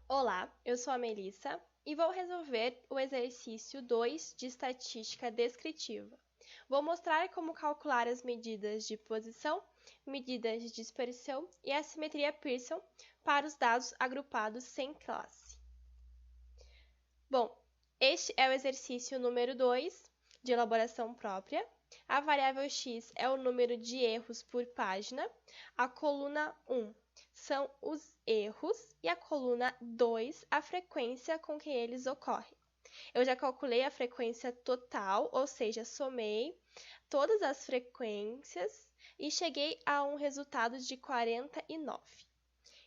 Olá, eu sou a Melissa e vou resolver o exercício 2 de estatística descritiva. Vou mostrar como calcular as medidas de posição, medidas de dispersão e a simetria Pearson para os dados agrupados sem classe. Bom, este é o exercício número 2 de elaboração própria. A variável x é o número de erros por página. A coluna 1 são os erros e a coluna 2 a frequência com que eles ocorrem. Eu já calculei a frequência total, ou seja, somei todas as frequências e cheguei a um resultado de 49.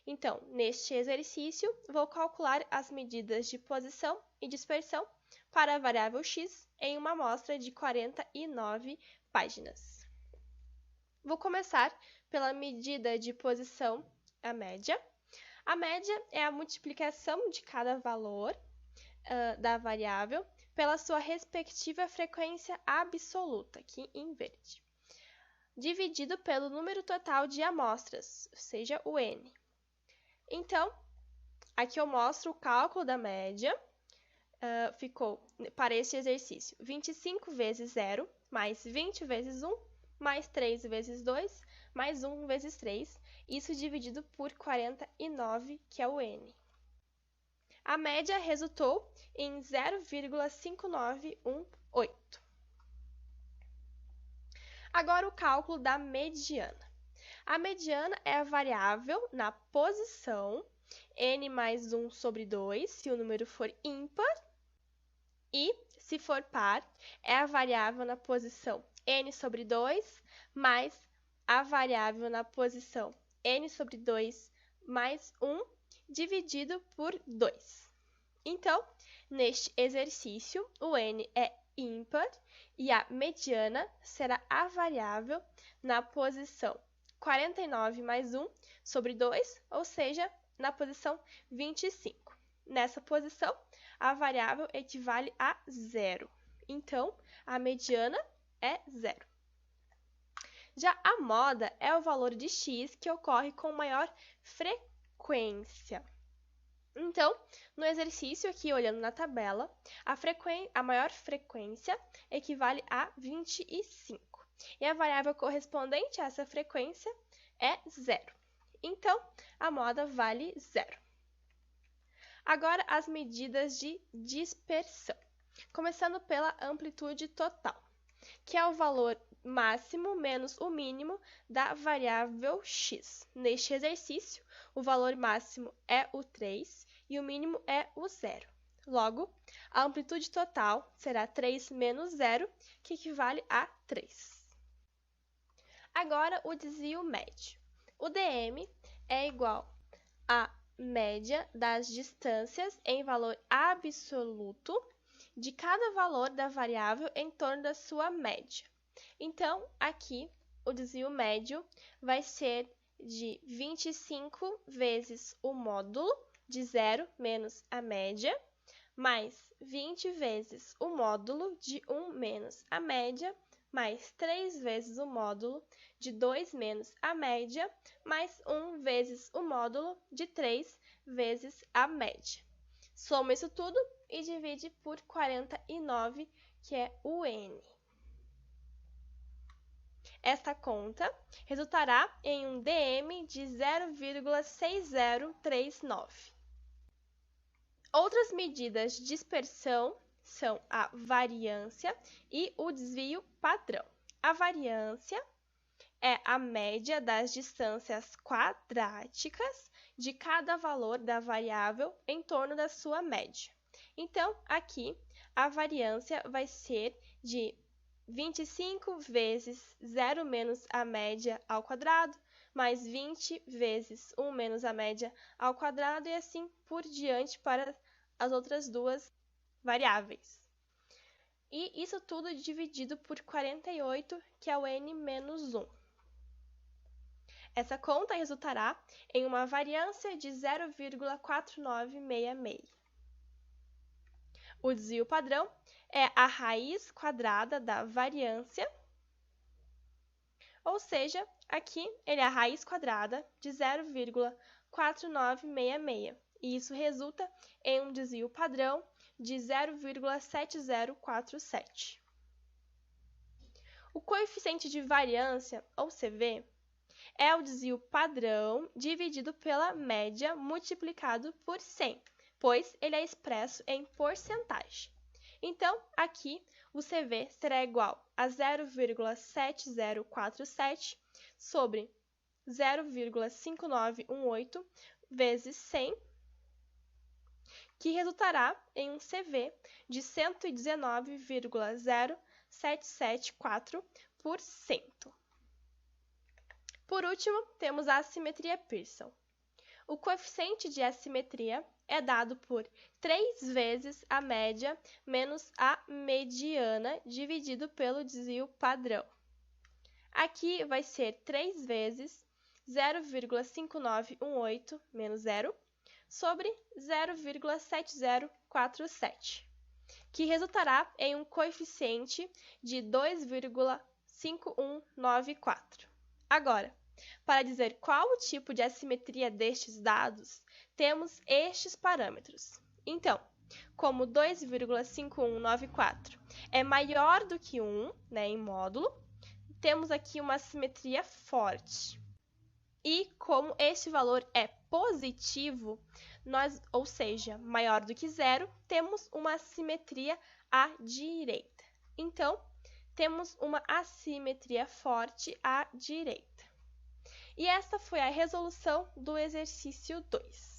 Então, neste exercício, vou calcular as medidas de posição e dispersão para a variável x em uma amostra de 49 páginas. Vou começar pela medida de posição, a média. A média é a multiplicação de cada valor da variável pela sua respectiva frequência absoluta, aqui em verde, dividido pelo número total de amostras, ou seja, o n. Então, aqui eu mostro o cálculo da média. Ficou, para este exercício, 25 vezes 0, mais 20 vezes 1, mais 3 vezes 2, mais 1 vezes 3, isso dividido por 49, que é o n. A média resultou em 0,5918. Agora o cálculo da mediana. A mediana é a variável na posição n mais 1 sobre 2, se o número for ímpar, e, se for par, é a variável na posição n sobre 2 mais a variável na posição n sobre 2 mais 1 dividido por 2. Então, neste exercício, o n é ímpar e a mediana será a variável na posição 49 mais 1 sobre 2, ou seja, na posição 25. Nessa posição, a variável equivale a 0. Então, a mediana é 0. Já a moda é o valor de x que ocorre com maior frequência. Então, no exercício aqui, olhando na tabela, a maior frequência equivale a 25. E a variável correspondente a essa frequência é 0. Então, a moda vale 0. Agora, as medidas de dispersão. Começando pela amplitude total, que é o valor máximo menos o mínimo da variável x. Neste exercício, o valor máximo é o 3 e o mínimo é o 0. Logo, a amplitude total será 3 menos 0, que equivale a 3. Agora, o desvio médio. O dm é igual a média das distâncias em valor absoluto de cada valor da variável em torno da sua média. Então, aqui, o desvio médio vai ser de 25 vezes o módulo de 0 menos a média, mais 20 vezes o módulo de 1 menos a média, mais 3 vezes o módulo de 2 menos a média, mais 1 vezes o módulo de 3 vezes a média. Soma isso tudo e divide por 49, que é o n. Esta conta resultará em um dm de 0,6039. Outras medidas de dispersão são a variância e o desvio padrão. A variância é a média das distâncias quadráticas de cada valor da variável em torno da sua média. Então, aqui, a variância vai ser de 25 vezes 0 menos a média ao quadrado, mais 20 vezes 1 menos a média ao quadrado e assim por diante para as outras duas variáveis. E isso tudo dividido por 48, que é o n menos 1. Essa conta resultará em uma variância de 0,4966. O desvio padrão é a raiz quadrada da variância, ou seja, aqui ele é a raiz quadrada de 0,4966 0,4966, e isso resulta em um desvio padrão de 0,7047. O coeficiente de variância, ou CV, é o desvio padrão dividido pela média multiplicado por 100, pois ele é expresso em porcentagem. Então, aqui, o CV será igual a 0,7047 sobre 0,5918 vezes 100, que resultará em um CV de 119,0774%. Por último, temos a assimetria Pearson. O coeficiente de assimetria é dado por 3 vezes a média menos a mediana dividido pelo desvio padrão. Aqui vai ser 3 vezes 0,5918 menos 0 sobre 0,7047, que resultará em um coeficiente de 2,5194. Agora, para dizer qual o tipo de assimetria destes dados, temos estes parâmetros. Então, como 2,5194 é maior do que 1, em módulo, temos aqui uma assimetria forte. E como este valor é positivo, ou seja, maior do que 0, temos uma assimetria à direita. Então, temos uma assimetria forte à direita. E esta foi a resolução do exercício 2.